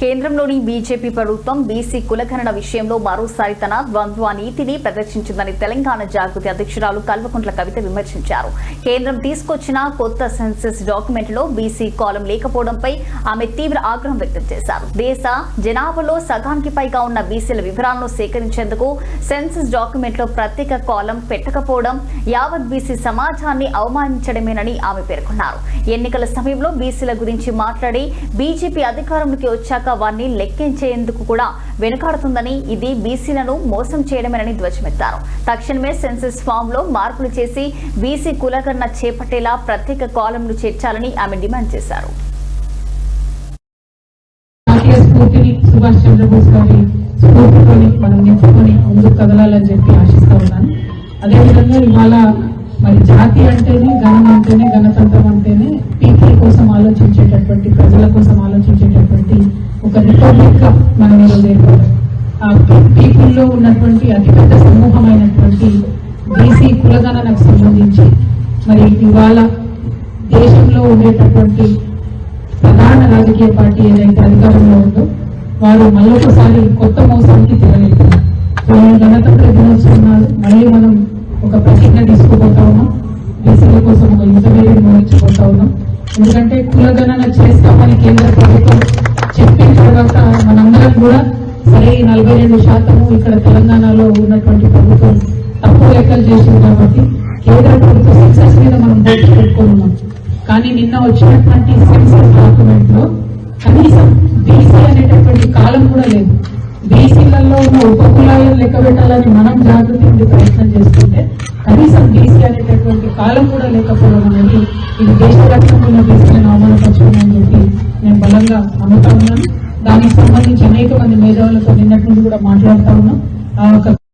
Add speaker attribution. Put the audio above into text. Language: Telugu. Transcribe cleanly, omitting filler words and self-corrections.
Speaker 1: కేంద్రంలోని బీజేపీ ప్రభుత్వం బీసీ కులగణన విషయంలో మరోసారి తన ద్వంద్వ నీతిని ప్రదర్శించిందని తెలంగాణ జాగృతి అధ్యక్షురాలు కల్వకుంట్ల కవిత విమర్శించారు. కేంద్రం తీసుకొచ్చిన కొత్త సెన్సస్ డాక్యుమెంట్లో బీసీ కాలం లేకపోవడంపై ఆమె తీవ్ర ఆగ్రహం వ్యక్తం చేశారు. దేశ జనాభాలో సగానికి పైగా ఉన్న బీసీల వివరాలను సేకరించేందుకు సెన్సస్ డాక్యుమెంట్లో ప్రత్యేక కాలం పెట్టకపోవడం యావత్ బీసీ సమాజాన్ని అవమానించడమేనని ఆమె పేర్కొన్నారు. ఎన్నికల సమయంలో బీసీల గురించి మాట్లాడి బీజేపీ అధికారంలోకి వచ్చాక వారిని లెక్కించేందుకు కూడా వెనుకాడుతుందని, ఇది బీసీలను మోసం చేయడమేనని ధ్వజమెత్తారు. తక్షణమే సెన్సస్ ఫామ్ లో మార్పులు చేసి బీసీ కులగణన చేపట్టేలా ప్రత్యేక కాలంను చేర్చాలని ఆమె డిమాండ్ చేశారు.
Speaker 2: సుభాష్ చంద్రబోస్ గారి స్ఫూర్తితోని మనం నింపుకొని ముందుకు కదలాలని చెప్పి ఆశిస్తా ఉన్నాను. అదేవిధంగా ఇవాళ మరి జాతి అంటేనే, గణం అంటేనే, గణతంత్రం అంటేనే పీపుల్ కోసం ఆలోచించేటటువంటి, ప్రజల కోసం ఆలోచించేటటువంటి ఒక రిపబ్లిక్ గా మనం ఈరోజు ఏర్పడాం. ఆ పీపుల్ లో ఉన్నటువంటి అతిపెద్ద సమూహమైనటువంటి బీసీ కులగణనకు సంబంధించి మరి ఇవాళ దేశంలో ఉండేటటువంటి ప్రధాన రాజకీయ పార్టీ ఏదైతే అధికారంలో ఉందో వారు మళ్ళొకసారి కొత్త మోసానికి తిరగలేస్తారు. గణతంత్ర దినోత్సవం నాడు మళ్ళీ మనం ఒక ప్రతిజ్ఞ తీసుకోబోతా ఉన్నాం. బీసీల కోసం ఒక యుద్ధవేదిని మోహించబోతా ఉన్నాం. ఎందుకంటే కులగణన చేస్తామని కేంద్ర ప్రభుత్వం చెప్పిన తర్వాత మనందరం కూడా సరే 42% ఇక్కడ తెలంగాణలో ఉన్నటువంటి ప్రభుత్వం తప్పు లెక్కలు చేసింది కాబట్టి కేంద్ర ప్రభుత్వ సెన్సస్ మీద మనం దృష్టి పెట్టుకున్నాం. కానీ నిన్న వచ్చినటువంటి సెన్సస్ డాక్యుమెంట్ లో కనీసం బీసీ అనేటటువంటి కాలం కూడా లేదు. బీసీలలో ఉన్న ఉపకులాలను లెక్క పెట్టాలని మనం జాగృతి నుండి ప్రయత్నం చేస్తుంటే కనీసం బీసీ అనేటటువంటి కాలం కూడా లేకపోవడం అనేది ఇది దేశవ్యాప్తంగా ఉన్న బీసీలను అవమానపరచడం చెప్పి నేను బలంగా నమ్ముతా ఉన్నాను. దానికి సంబంధించి అనేక మంది మేధావులతో నిన్నటి నుండి కూడా మాట్లాడుతా ఉన్నాం.